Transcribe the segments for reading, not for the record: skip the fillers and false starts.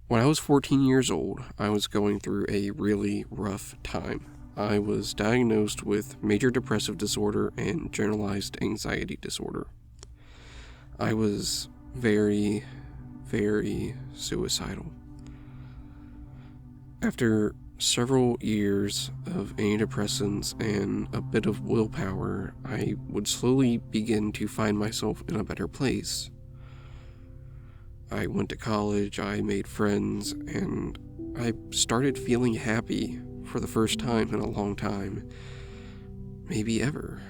When I was 14 years old, I was going through a really rough time. I was diagnosed with major depressive disorder and generalized anxiety disorder. I was very, very suicidal. After several years of antidepressants and a bit of willpower, I would slowly begin to find myself in a better place. I went to college, I made friends, and I started feeling happy for the first time in a long time, maybe ever.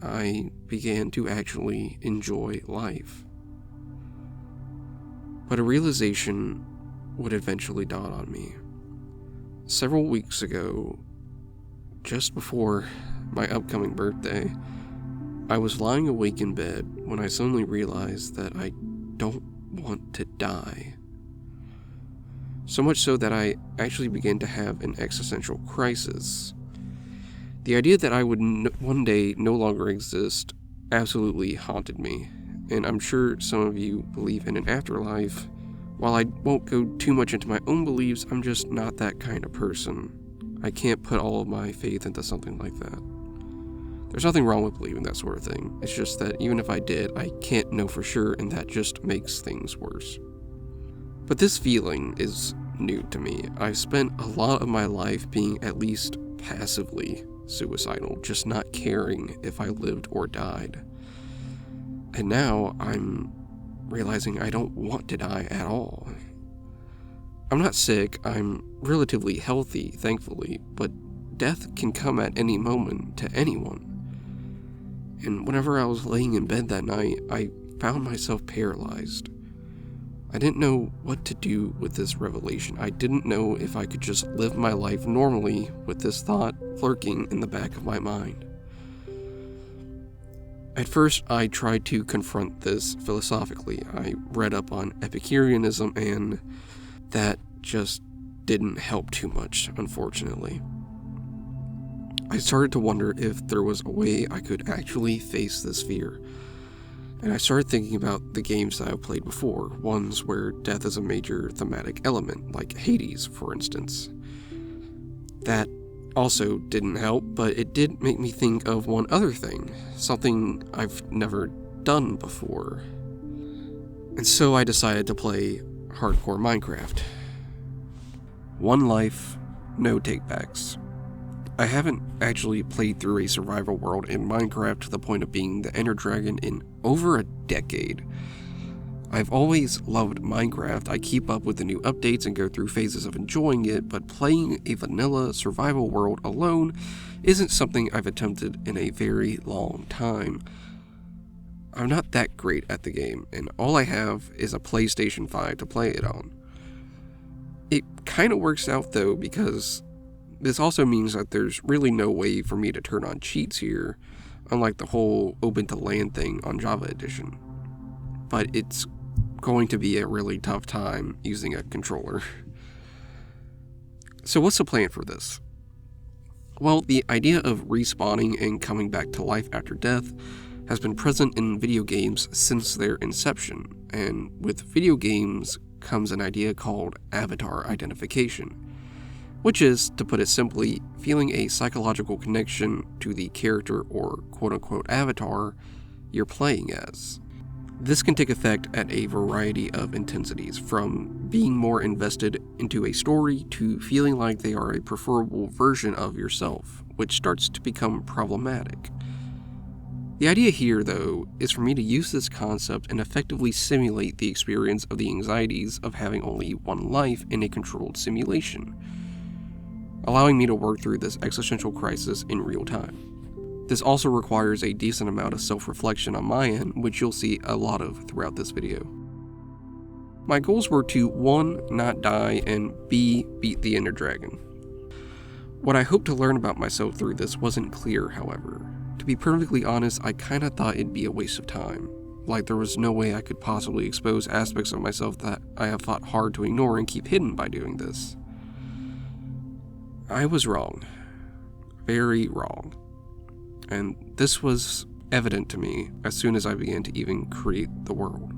I began to actually enjoy life. But a realization would eventually dawn on me. Several weeks ago, just before my upcoming birthday, I was lying awake in bed when I suddenly realized that I don't want to die. So much so that I actually began to have an existential crisis. The idea that I would one day no longer exist absolutely haunted me, and I'm sure some of you believe in an afterlife. While I won't go too much into my own beliefs, I'm just not that kind of person. I can't put all of my faith into something like that. There's nothing wrong with believing that sort of thing. It's just that even if I did, I can't know for sure, and that just makes things worse. But this feeling is new to me. I've spent a lot of my life being at least passively suicidal, just not caring if I lived or died. And now I'm realizing I don't want to die at all. I'm not sick, I'm relatively healthy, thankfully, but death can come at any moment to anyone. And whenever I was laying in bed that night, I found myself paralyzed. I didn't know what to do with this revelation. I didn't know if I could just live my life normally with this thought lurking in the back of my mind. At first, I tried to confront this philosophically. I read up on Epicureanism, and that just didn't help too much, unfortunately. I started to wonder if there was a way I could actually face this fear. And I started thinking about the games that I've played before, ones where death is a major thematic element, like Hades, for instance. That also didn't help, but it did make me think of one other thing, something I've never done before. And so I decided to play hardcore Minecraft. One life, no takebacks. I haven't actually played through a survival world in Minecraft to the point of being the Ender Dragon in over a decade. I've always loved Minecraft. I keep up with the new updates and go through phases of enjoying it, but playing a vanilla survival world alone isn't something I've attempted in a very long time. I'm not that great at the game, and all I have is a PlayStation 5 to play it on. It kind of works out though, because this also means that there's really no way for me to turn on cheats here, unlike the whole open to land thing on Java Edition. But it's going to be a really tough time using a controller. So what's the plan for this? Well, the idea of respawning and coming back to life after death has been present in video games since their inception, and with video games comes an idea called avatar identification, which is, to put it simply, feeling a psychological connection to the character or quote-unquote avatar you're playing as. This can take effect at a variety of intensities, from being more invested into a story to feeling like they are a preferable version of yourself, which starts to become problematic. The idea here, though, is for me to use this concept and effectively simulate the experience of the anxieties of having only one life in a controlled simulation, allowing me to work through this existential crisis in real time. This also requires a decent amount of self-reflection on my end, which you'll see a lot of throughout this video. My goals were to 1. Not die, and B. Beat the Ender Dragon. What I hoped to learn about myself through this wasn't clear, however. To be perfectly honest, I kinda thought it'd be a waste of time. Like there was no way I could possibly expose aspects of myself that I have fought hard to ignore and keep hidden by doing this. I was wrong. Very wrong. And this was evident to me as soon as I began to even create the world.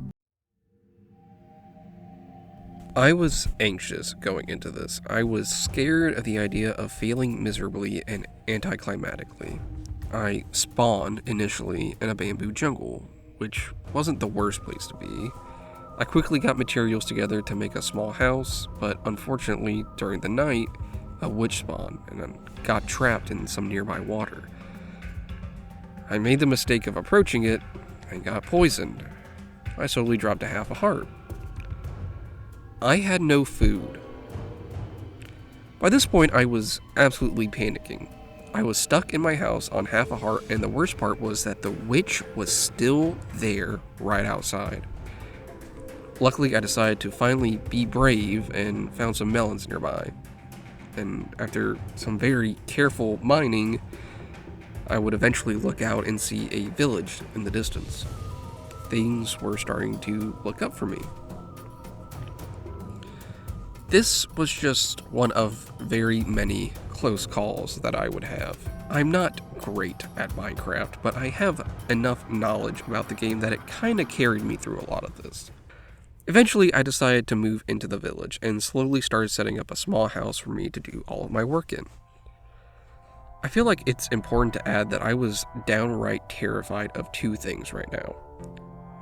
I was anxious going into this. I was scared of the idea of failing miserably and anticlimactically. I spawned initially in a bamboo jungle, which wasn't the worst place to be. I quickly got materials together to make a small house, but unfortunately, during the night, a witch spawned and then got trapped in some nearby water. I made the mistake of approaching it and got poisoned. I slowly dropped to half a heart. I had no food. By this point, I was absolutely panicking. I was stuck in my house on half a heart, and the worst part was that the witch was still there right outside. Luckily, I decided to finally be brave and found some melons nearby. And after some very careful mining, I would eventually look out and see a village in the distance. Things were starting to look up for me. This was just one of very many close calls that I would have. I'm not great at Minecraft, but I have enough knowledge about the game that it kinda carried me through a lot of this. Eventually, I decided to move into the village and slowly started setting up a small house for me to do all of my work in. I feel like it's important to add that I was downright terrified of two things right now: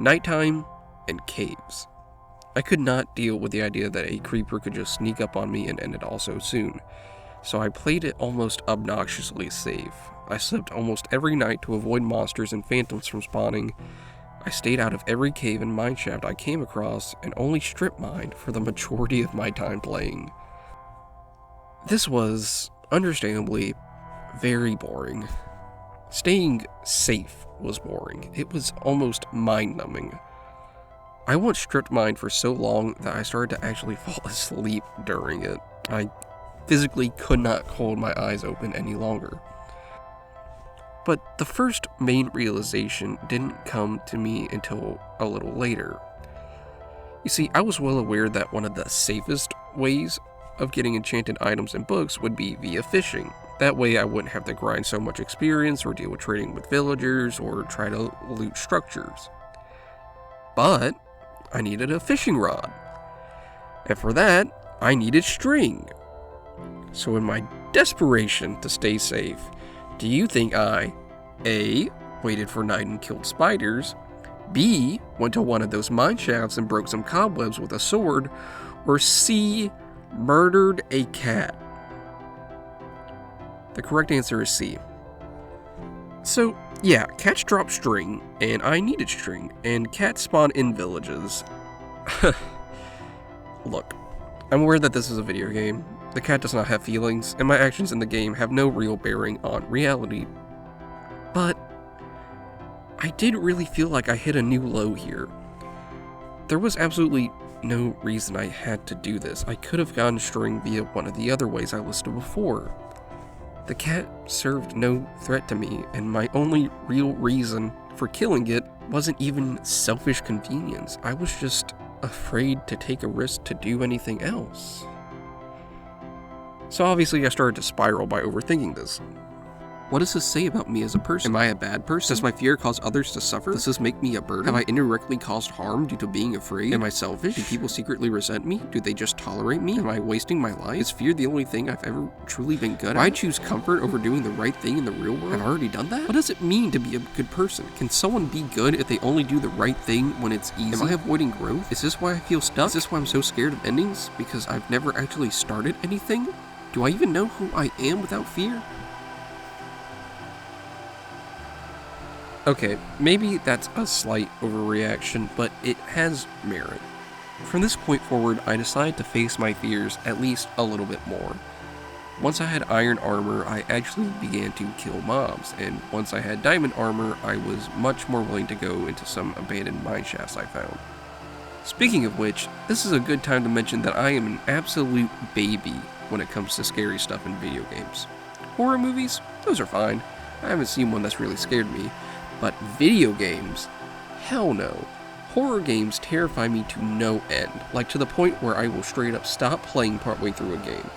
nighttime and caves. I could not deal with the idea that a creeper could just sneak up on me and end it all so soon, so I played it almost obnoxiously safe. I slept almost every night to avoid monsters and phantoms from spawning. I stayed out of every cave and mineshaft I came across and only strip mined for the majority of my time playing. This was, understandably, very boring. Staying safe was boring. It was almost mind-numbing. I once strip mined for so long that I started to actually fall asleep during it. I physically could not hold my eyes open any longer. But the first main realization didn't come to me until a little later. You see, I was well aware that one of the safest ways of getting enchanted items and books would be via fishing. That way I wouldn't have to grind so much experience or deal with trading with villagers or try to loot structures. But I needed a fishing rod. And for that, I needed string. So in my desperation to stay safe, do you think I, A, waited for night and killed spiders, B, went to one of those mine shafts and broke some cobwebs with a sword, or C, murdered a cat? The correct answer is C. So, yeah, cats drop string, and I needed string, and cats spawn in villages. Look, I'm aware that this is a video game. The cat does not have feelings, and my actions in the game have no real bearing on reality. But I did really feel like I hit a new low here. There was absolutely no reason I had to do this. I could have gotten string via one of the other ways I listed before. The cat served no threat to me, and my only real reason for killing it wasn't even selfish convenience. I was just afraid to take a risk to do anything else. So obviously I started to spiral by overthinking this. What does this say about me as a person? Am I a bad person? Does my fear cause others to suffer? Does this make me a burden? Have I indirectly caused harm due to being afraid? Am I selfish? Do people secretly resent me? Do they just tolerate me? Am I wasting my life? Is fear the only thing I've ever truly been good at? Why choose comfort over doing the right thing in the real world? I've already done that? What does it mean to be a good person? Can someone be good if they only do the right thing when it's easy? Am I avoiding growth? Is this why I feel stuck? Is this why I'm so scared of endings? Because I've never actually started anything? Do I even know who I am without fear? Okay, maybe that's a slight overreaction, but it has merit. From this point forward, I decided to face my fears at least a little bit more. Once I had iron armor, I actually began to kill mobs, and once I had diamond armor, I was much more willing to go into some abandoned mine shafts I found. Speaking of which, this is a good time to mention that I am an absolute baby when it comes to scary stuff in video games. Horror movies? Those are fine. I haven't seen one that's really scared me. But video games? Hell no. Horror games terrify me to no end, like to the point where I will straight up stop playing partway through a game.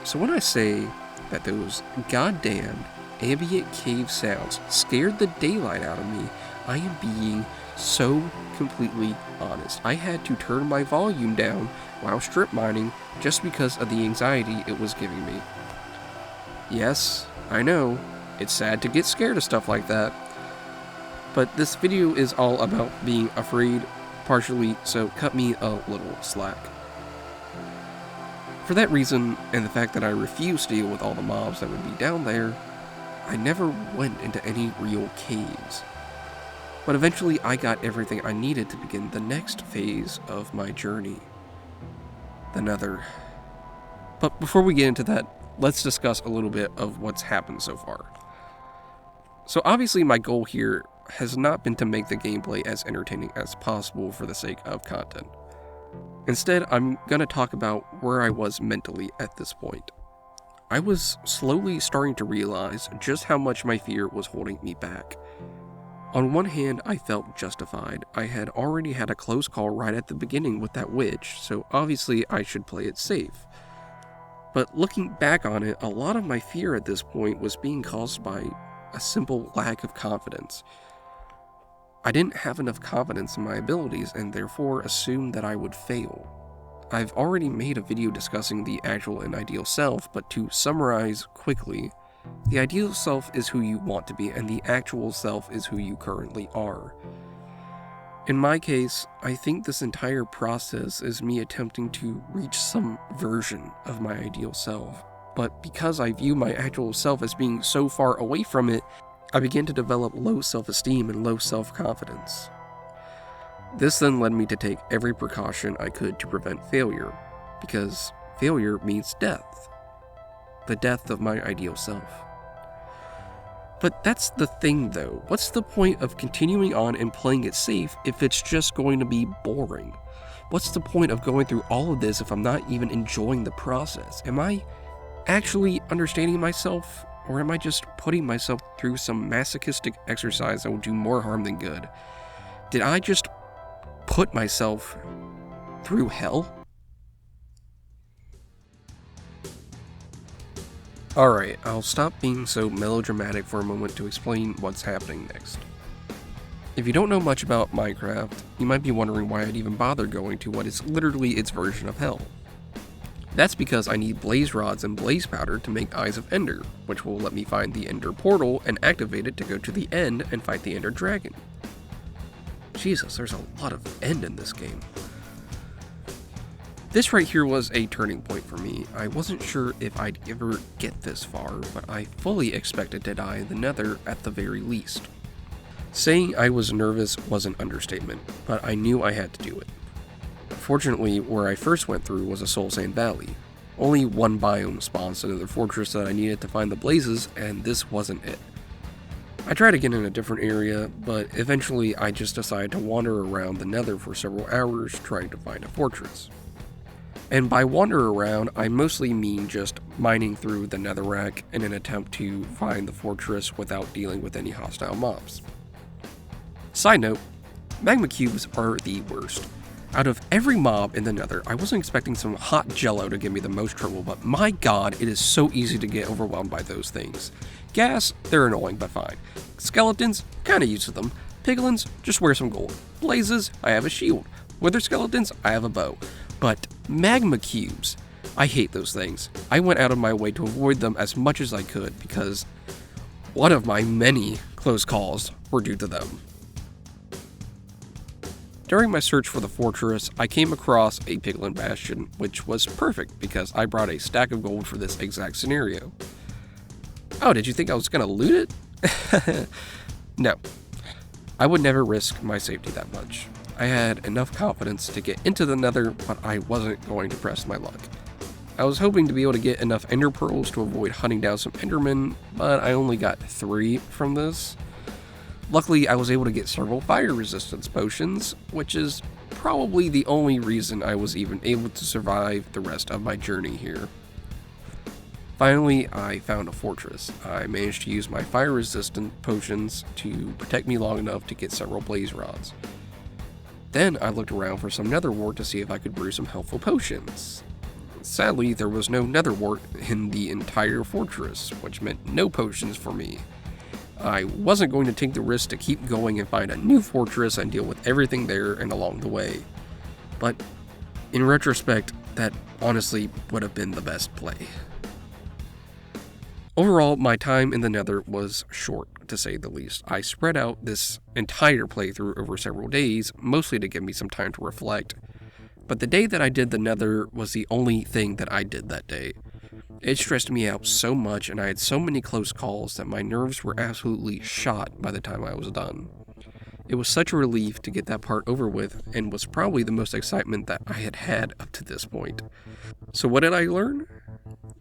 So when I say that those goddamn ambient cave sounds scared the daylight out of me, I am being so completely honest. I had to turn my volume down while strip mining just because of the anxiety it was giving me. Yes, I know, it's sad to get scared of stuff like that, but this video is all about being afraid, partially, so cut me a little slack. For that reason, and the fact that I refuse to deal with all the mobs that would be down there, I never went into any real caves. But eventually I got everything I needed to begin the next phase of my journey. The Nether. But before we get into that, let's discuss a little bit of what's happened so far. So obviously my goal here has not been to make the gameplay as entertaining as possible for the sake of content. Instead, I'm going to talk about where I was mentally at this point. I was slowly starting to realize just how much my fear was holding me back. On one hand, I felt justified. I had already had a close call right at the beginning with that witch, so obviously I should play it safe. But looking back on it, a lot of my fear at this point was being caused by a simple lack of confidence. I didn't have enough confidence in my abilities and therefore assumed that I would fail. I've already made a video discussing the actual and ideal self, but to summarize quickly, the ideal self is who you want to be, and the actual self is who you currently are. In my case, I think this entire process is me attempting to reach some version of my ideal self, but because I view my actual self as being so far away from it, I began to develop low self-esteem and low self-confidence. This then led me to take every precaution I could to prevent failure, because failure means death. The death of my ideal self. But that's the thing though, what's the point of continuing on and playing it safe if it's just going to be boring? What's the point of going through all of this if I'm not even enjoying the process? Am I actually understanding myself, or am I just putting myself through some masochistic exercise that will do more harm than good? Did I just put myself through hell? Alright, I'll stop being so melodramatic for a moment to explain what's happening next. If you don't know much about Minecraft, you might be wondering why I'd even bother going to what is literally its version of hell. That's because I need blaze rods and blaze powder to make Eyes of Ender, which will let me find the Ender portal and activate it to go to the end and fight the Ender dragon. Jesus, there's a lot of end in this game. This right here was a turning point for me. I wasn't sure if I'd ever get this far, but I fully expected to die in the Nether at the very least. Saying I was nervous was an understatement, but I knew I had to do it. Fortunately, where I first went through was a soul sand valley. Only one biome spawns into the fortress that I needed to find the blazes, and this wasn't it. I tried again in a different area, but eventually I just decided to wander around the Nether for several hours trying to find a fortress. And by wander around, I mostly mean just mining through the netherrack in an attempt to find the fortress without dealing with any hostile mobs. Side note, magma cubes are the worst. Out of every mob in the Nether, I wasn't expecting some hot jello to give me the most trouble, but my god, it is so easy to get overwhelmed by those things. Gas, they're annoying but fine. Skeletons, kinda used to them. Piglins, just wear some gold. Blazes, I have a shield. Wither skeletons, I have a bow. But magma cubes, I hate those things. I went out of my way to avoid them as much as I could because one of my many close calls were due to them. During my search for the fortress, I came across a piglin bastion, which was perfect because I brought a stack of gold for this exact scenario. Oh, did you think I was gonna loot it? No. I would never risk my safety that much. I had enough confidence to get into the Nether, but I wasn't going to press my luck. I was hoping to be able to get enough ender pearls to avoid hunting down some endermen, but I only got 3 from this. Luckily, I was able to get several fire resistance potions, which is probably the only reason I was even able to survive the rest of my journey here. Finally, I found a fortress. I managed to use my fire resistant potions to protect me long enough to get several blaze rods. Then I looked around for some nether wart to see if I could brew some helpful potions. Sadly, there was no nether wart in the entire fortress, which meant no potions for me. I wasn't going to take the risk to keep going and find a new fortress and deal with everything there and along the way. But in retrospect, that honestly would have been the best play. Overall, my time in the Nether was short, to say the least. I spread out this entire playthrough over several days, mostly to give me some time to reflect. But the day that I did the Nether was the only thing that I did that day. It stressed me out so much, and I had so many close calls that my nerves were absolutely shot by the time I was done. It was such a relief to get that part over with, and was probably the most excitement that I had had up to this point. So what did I learn?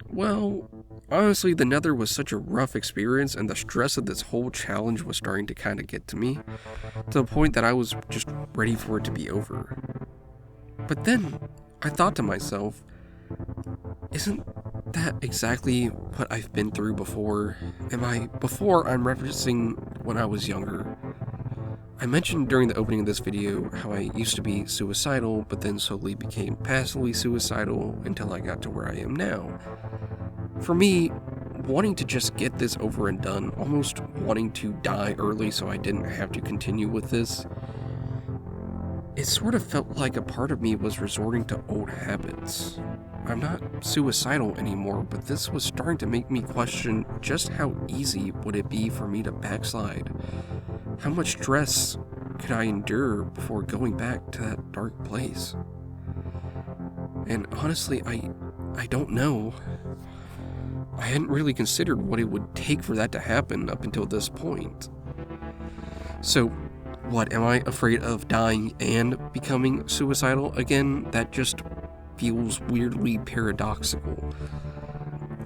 Well, honestly, the Nether was such a rough experience, and the stress of this whole challenge was starting to kind of get to me, to the point that I was just ready for it to be over. But then, I thought to myself, isn't that exactly what I've been through before? I'm referencing when I was younger. I mentioned during the opening of this video how I used to be suicidal, but then slowly became passively suicidal until I got to where I am now. For me, wanting to just get this over and done, almost wanting to die early so I didn't have to continue with this, it sort of felt like a part of me was resorting to old habits. I'm not suicidal anymore, but this was starting to make me question just how easy would it be for me to backslide. How much stress could I endure before going back to that dark place? And honestly, I don't know. I hadn't really considered what it would take for that to happen up until this point. So, what, am I afraid of dying and becoming suicidal again? That just feels weirdly paradoxical.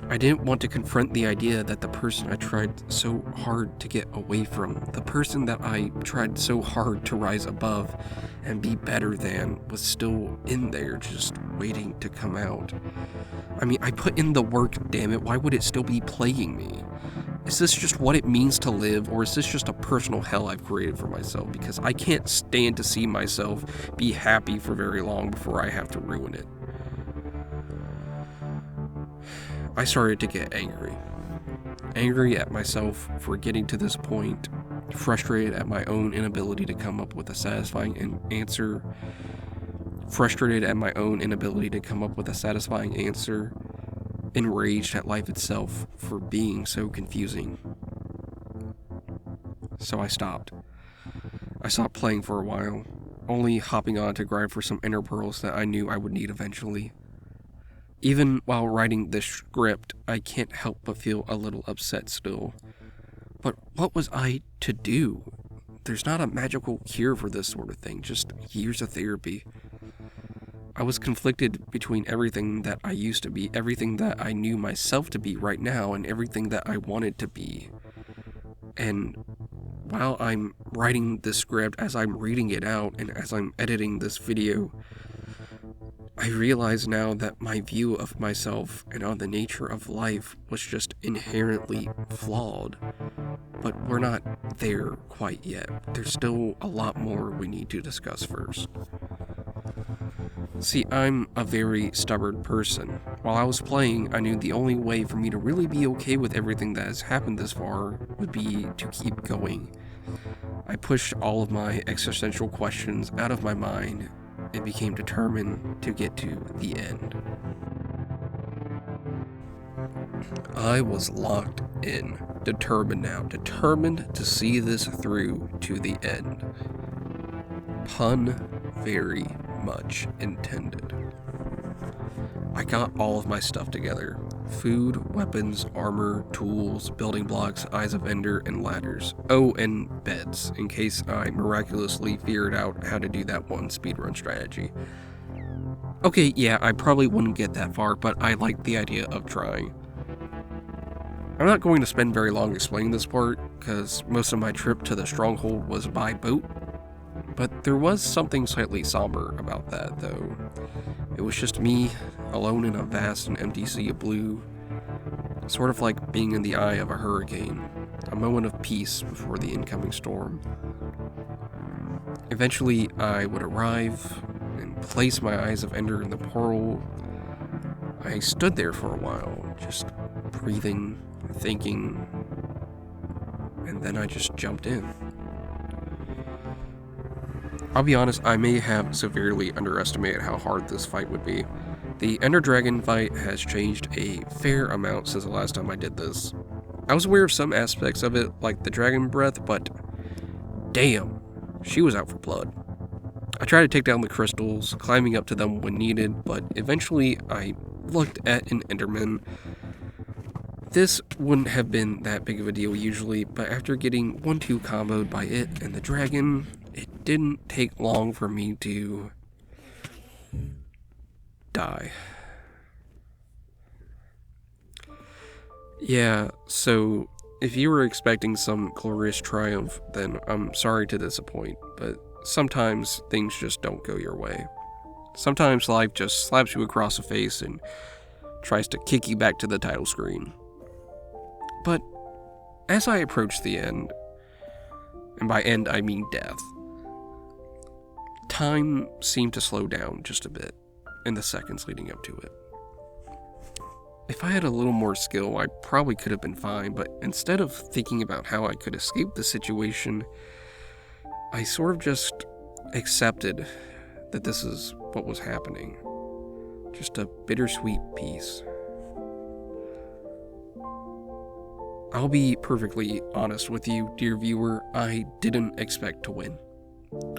I didn't want to confront the idea that the person I tried so hard to get away from, the person that I tried so hard to rise above and be better than, was still in there just waiting to come out. I mean, I put in the work, damn it, why would it still be plaguing me? Is this just what it means to live, or is this just a personal hell I've created for myself? Because I can't stand to see myself be happy for very long before I have to ruin it. I started to get angry. Angry at myself for getting to this point, frustrated at my own inability to come up with a satisfying answer, enraged at life itself for being so confusing. So I stopped. I stopped playing for a while, only hopping on to grind for some inner pearls that I knew I would need eventually. Even while writing this script, I can't help but feel a little upset still. But what was I to do? There's not a magical cure for this sort of thing, just years of therapy. I was conflicted between everything that I used to be, everything that I knew myself to be right now, and everything that I wanted to be. And while I'm writing this script, as I'm reading it out, and as I'm editing this video, I realize now that my view of myself and on the nature of life was just inherently flawed. But we're not there quite yet. There's still a lot more we need to discuss first. See, I'm a very stubborn person. While I was playing, I knew the only way for me to really be okay with everything that has happened this far would be to keep going. I pushed all of my existential questions out of my mind and became determined to get to the end. I was locked in, determined to see this through to the end. Pun very much intended. I got all of my stuff together. Food, weapons, armor, tools, building blocks, eyes of ender, and ladders. Oh, and beds, in case I miraculously figured out how to do that one speedrun strategy. Okay, yeah, I probably wouldn't get that far, but I like the idea of trying. I'm not going to spend very long explaining this part, because most of my trip to the stronghold was by boat, but there was something slightly somber about that, though. It was just me, alone in a vast and empty sea of blue, sort of like being in the eye of a hurricane, a moment of peace before the incoming storm. Eventually, I would arrive and place my eyes of ender in the portal. I stood there for a while, just breathing, thinking, and then I just jumped in. I'll be honest, I may have severely underestimated how hard this fight would be. The Ender Dragon fight has changed a fair amount since the last time I did this. I was aware of some aspects of it, like the dragon breath, but damn, she was out for blood. I tried to take down the crystals, climbing up to them when needed, but eventually I looked at an Enderman. This wouldn't have been that big of a deal usually, but after getting 1-2 comboed by it and the dragon, it didn't take long for me to die. Yeah, so if you were expecting some glorious triumph, then I'm sorry to disappoint, but sometimes things just don't go your way. Sometimes life just slaps you across the face and tries to kick you back to the title screen. But as I approached the end, and by end I mean death, time seemed to slow down just a bit in the seconds leading up to it. If I had a little more skill, I probably could have been fine, but instead of thinking about how I could escape the situation, I sort of just accepted that this is what was happening. Just a bittersweet peace. I'll be perfectly honest with you, dear viewer, I didn't expect to win.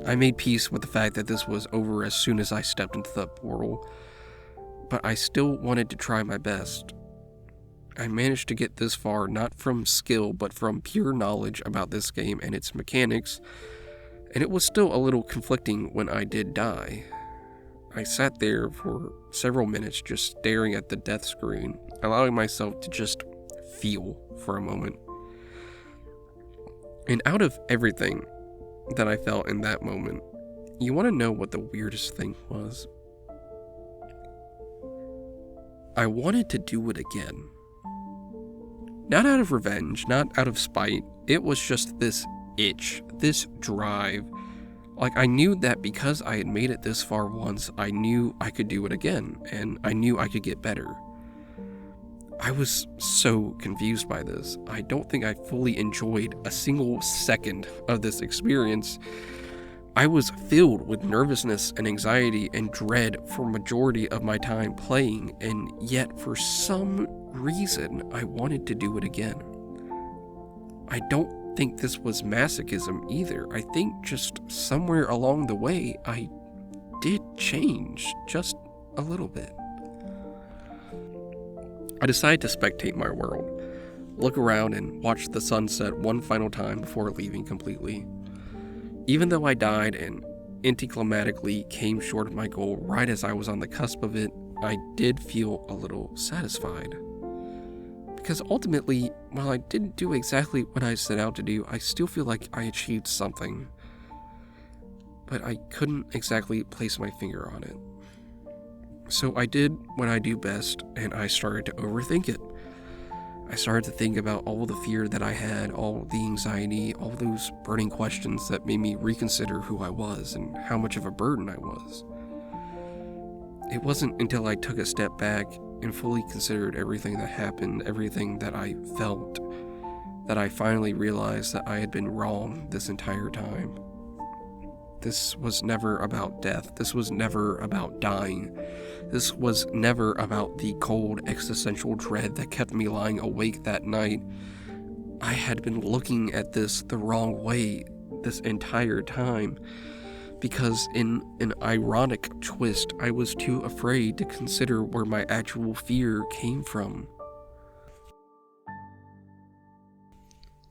I made peace with the fact that this was over as soon as I stepped into the portal, but I still wanted to try my best. I managed to get this far not from skill, but from pure knowledge about this game and its mechanics, and it was still a little conflicting when I did die. I sat there for several minutes just staring at the death screen, allowing myself to just feel for a moment. And out of everything that I felt in that moment, you want to know what the weirdest thing was? I wanted to do it again. Not out of revenge, not out of spite. It was just this itch, this drive. Like, I knew that because I had made it this far once, I knew I could do it again, and I knew I could get better. I was so confused by this. I don't think I fully enjoyed a single second of this experience. I was filled with nervousness and anxiety and dread for majority of my time playing, and yet for some reason I wanted to do it again. I don't think this was masochism either. I think just somewhere along the way I did change just a little bit. I decided to spectate my world, look around and watch the sunset one final time before leaving completely. Even though I died and anticlimactically came short of my goal right as I was on the cusp of it, I did feel a little satisfied. Because ultimately, while I didn't do exactly what I set out to do, I still feel like I achieved something. But I couldn't exactly place my finger on it. So I did what I do best, and I started to overthink it. I started to think about all the fear that I had, all the anxiety, all those burning questions that made me reconsider who I was and how much of a burden I was. It wasn't until I took a step back and fully considered everything that happened, everything that I felt, that I finally realized that I had been wrong this entire time. This was never about death. This was never about dying. This was never about the cold existential dread that kept me lying awake that night. I had been looking at this the wrong way this entire time, because in an ironic twist, I was too afraid to consider where my actual fear came from.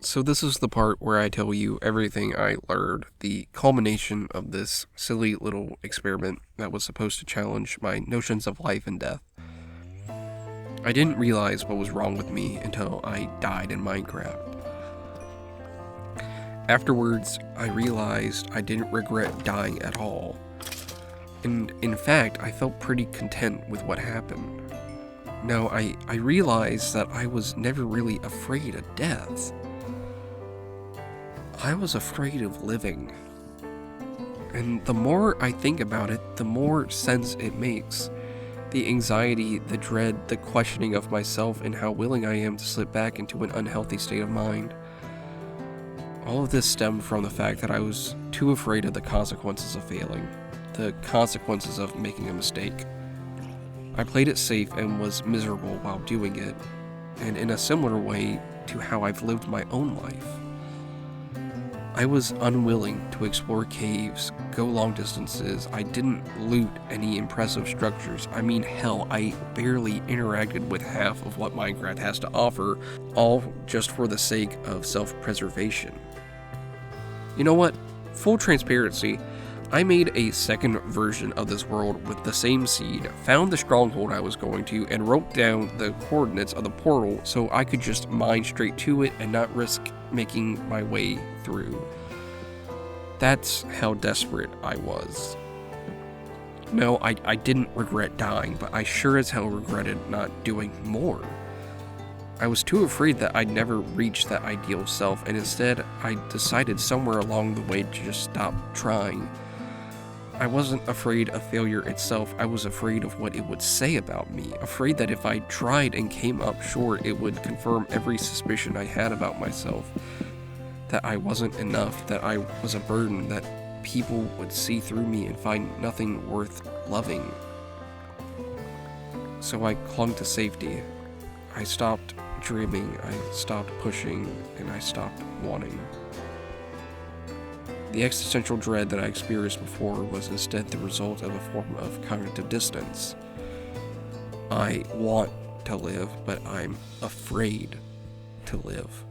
So this is the part where I tell you everything I learned, the culmination of this silly little experiment that was supposed to challenge my notions of life and death. I didn't realize what was wrong with me until I died in Minecraft. Afterwards, I realized I didn't regret dying at all. And in fact, I felt pretty content with what happened. Now, I realized that I was never really afraid of death. I was afraid of living. And the more I think about it, the more sense it makes. The anxiety, the dread, the questioning of myself, and how willing I am to slip back into an unhealthy state of mind. All of this stemmed from the fact that I was too afraid of the consequences of failing, the consequences of making a mistake. I played it safe and was miserable while doing it, and in a similar way to how I've lived my own life. I was unwilling to explore caves, go long distances. I didn't loot any impressive structures. I mean, hell, I barely interacted with half of what Minecraft has to offer, all just for the sake of self-preservation. You know what? Full transparency, I made a second version of this world with the same seed, found the stronghold I was going to, and wrote down the coordinates of the portal so I could just mine straight to it and not risk making my way through. That's how desperate I was. No, I didn't regret dying, but I sure as hell regretted not doing more. I was too afraid that I'd never reach that ideal self, and instead I decided somewhere along the way to just stop trying. I wasn't afraid of failure itself, I was afraid of what it would say about me, afraid that if I tried and came up short, it would confirm every suspicion I had about myself, that I wasn't enough, that I was a burden, that people would see through me and find nothing worth loving. So I clung to safety. I stopped dreaming, I stopped pushing, and I stopped wanting. The existential dread that I experienced before was instead the result of a form of cognitive dissonance. I want to live, but I'm afraid to live.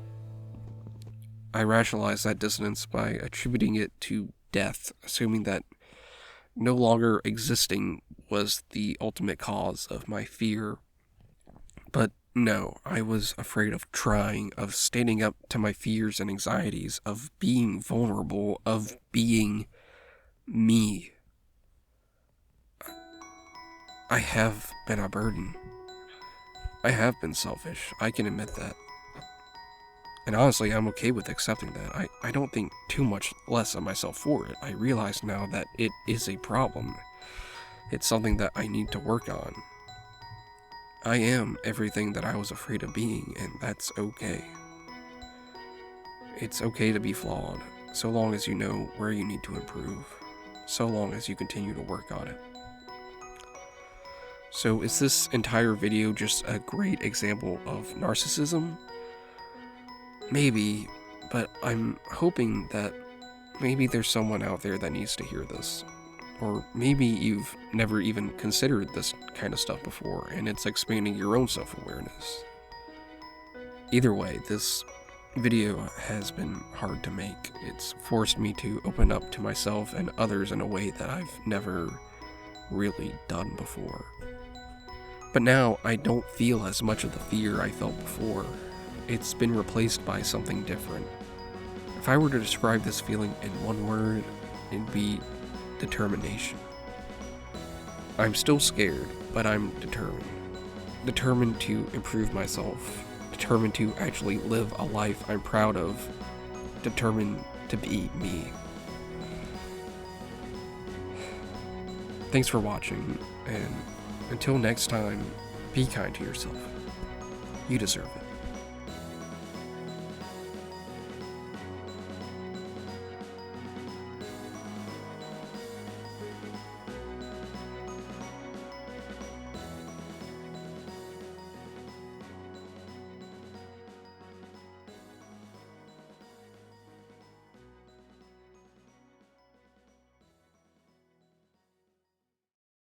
I rationalized that dissonance by attributing it to death, assuming that no longer existing was the ultimate cause of my fear. But no, I was afraid of trying, of standing up to my fears and anxieties, of being vulnerable, of being me. I have been a burden. I have been selfish. I can admit that. And honestly, I'm okay with accepting that. I don't think too much less of myself for it. I realize now that it is a problem. It's something that I need to work on. I am everything that I was afraid of being, and that's okay. It's okay to be flawed, so long as you know where you need to improve, so long as you continue to work on it. So is this entire video just a great example of narcissism? Maybe, but I'm hoping that maybe there's someone out there that needs to hear this. Or maybe you've never even considered this kind of stuff before, and it's expanding your own self-awareness. Either way, this video has been hard to make. It's forced me to open up to myself and others in a way that I've never really done before. But now, I don't feel as much of the fear I felt before. It's been replaced by something different. If I were to describe this feeling in one word, it'd be determination. I'm still scared, but I'm determined. Determined to improve myself. Determined to actually live a life I'm proud of. Determined to be me. Thanks for watching, and until next time, be kind to yourself. You deserve it.